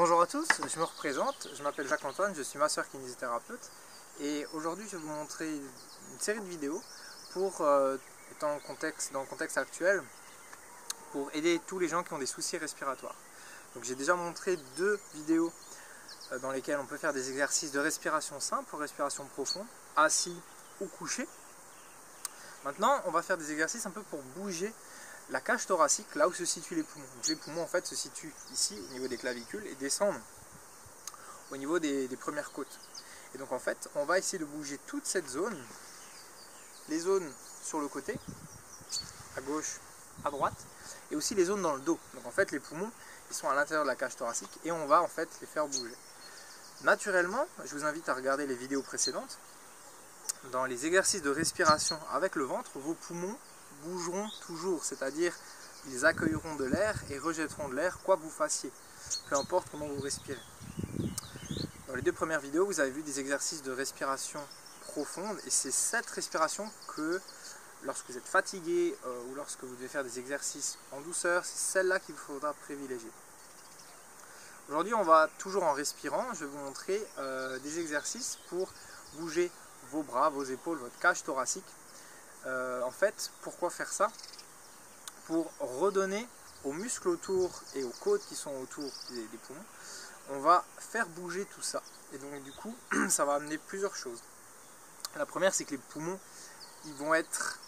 Bonjour à tous, je me représente, je m'appelle Jacques-Antoine, je suis masseur kinésithérapeute et aujourd'hui je vais vous montrer une série de vidéos pour, dans le contexte actuel, pour aider tous les gens qui ont des soucis respiratoires. Donc j'ai déjà montré deux vidéos dans lesquelles on peut faire des exercices de respiration simple, respiration profonde, assis ou couché. Maintenant on va faire des exercices un peu pour bouger la cage thoracique, là où se situent les poumons. Donc les poumons en fait se situent ici au niveau des clavicules et descendent au niveau des premières côtes. Et donc en fait on va essayer de bouger toute cette zone, les zones sur le côté, à gauche, à droite, et aussi les zones dans le dos. Donc en fait les poumons ils sont à l'intérieur de la cage thoracique et on va en fait les faire bouger. Naturellement, je vous invite à regarder les vidéos précédentes. Dans les exercices de respiration avec le ventre, vos poumons bougeront toujours, c'est-à-dire ils accueilleront de l'air et rejetteront de l'air quoi que vous fassiez, peu importe comment vous respirez. Dans les deux premières vidéos, vous avez vu des exercices de respiration profonde et c'est cette respiration que lorsque vous êtes fatigué ou lorsque vous devez faire des exercices en douceur, c'est celle-là qu'il vous faudra privilégier. Aujourd'hui, on va toujours en respirant, je vais vous montrer des exercices pour bouger vos bras, vos épaules, votre cage thoracique. En fait, pourquoi faire ça? Pour redonner aux muscles autour et aux côtes qui sont autour des poumons, on va faire bouger tout ça. Et donc du coup, ça va amener plusieurs choses. La première, c'est que les poumons, ils vont être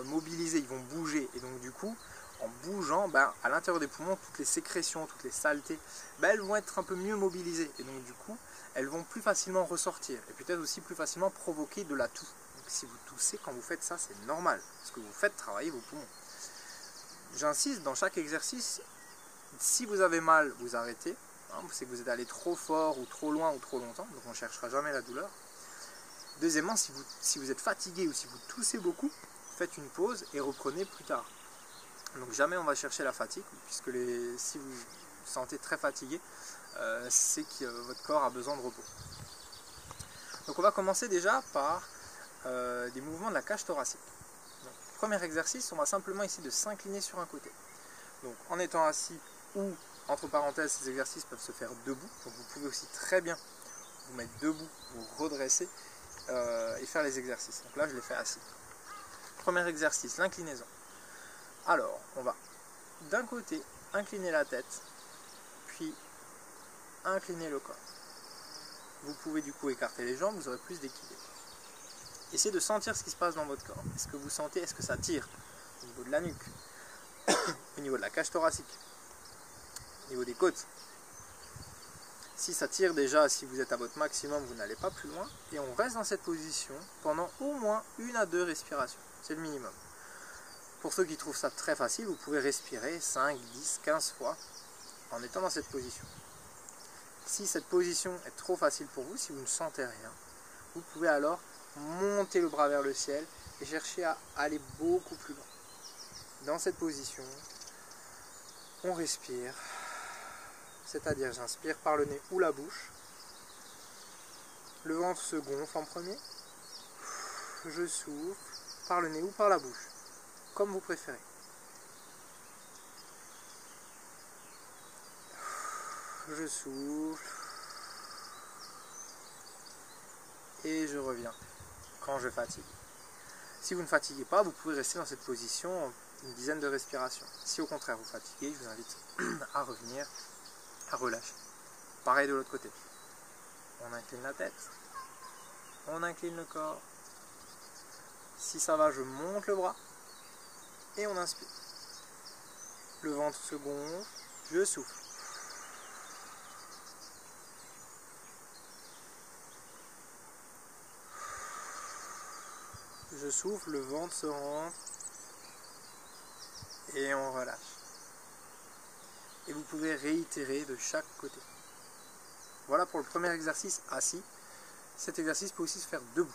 mobilisés, ils vont bouger. Et donc du coup, en bougeant, à l'intérieur des poumons, toutes les sécrétions, toutes les saletés, elles vont être un peu mieux mobilisées. Et donc du coup, elles vont plus facilement ressortir. Et peut-être aussi plus facilement provoquer de la toux. Donc si vous toussez quand vous faites ça, c'est normal. Parce que vous faites travailler vos poumons. J'insiste, dans chaque exercice, si vous avez mal, vous arrêtez. C'est que vous êtes allé trop fort ou trop loin ou trop longtemps. Donc on ne cherchera jamais la douleur. Deuxièmement, si vous êtes fatigué ou si vous toussez beaucoup, faites une pause et reprenez plus tard. Donc jamais on va chercher la fatigue, puisque si vous vous sentez très fatigué, c'est que votre corps a besoin de repos. Donc on va commencer déjà par des mouvements de la cage thoracique. Donc, premier exercice, on va simplement essayer de s'incliner sur un côté. Donc en étant assis ou, entre parenthèses, ces exercices peuvent se faire debout. Donc vous pouvez aussi très bien vous mettre debout, vous redresser et faire les exercices. Donc là je les fais assis. Premier exercice, l'inclinaison. Alors, on va d'un côté incliner la tête, puis incliner le corps. Vous pouvez du coup écarter les jambes, vous aurez plus d'équilibre. Essayez de sentir ce qui se passe dans votre corps. Est-ce que vous sentez, est-ce que ça tire au niveau de la nuque, au niveau de la cage thoracique, au niveau des côtes? Si ça tire déjà, si vous êtes à votre maximum, vous n'allez pas plus loin. Et on reste dans cette position pendant au moins 1 à 2 respirations. C'est le minimum. Pour ceux qui trouvent ça très facile, vous pouvez respirer 5, 10, 15 fois en étant dans cette position. Si cette position est trop facile pour vous, si vous ne sentez rien, vous pouvez alors monter le bras vers le ciel et chercher à aller beaucoup plus loin. Dans cette position, on respire, c'est-à-dire j'inspire par le nez ou la bouche, le ventre se gonfle en premier, je souffle par le nez ou par la bouche, comme vous préférez. Je souffle et je reviens quand je fatigue. Si vous ne fatiguez pas, vous pouvez rester dans cette position une dizaine de respirations. Si au contraire vous fatiguez, je vous invite à revenir, à relâcher. Pareil de l'autre côté. On incline la tête, on incline le corps. Si ça va, je monte le bras et on inspire. Le ventre se gonfle, je souffle. Je souffle, le ventre se rentre et on relâche. Et vous pouvez réitérer de chaque côté. Voilà pour le premier exercice assis. Cet exercice peut aussi se faire debout.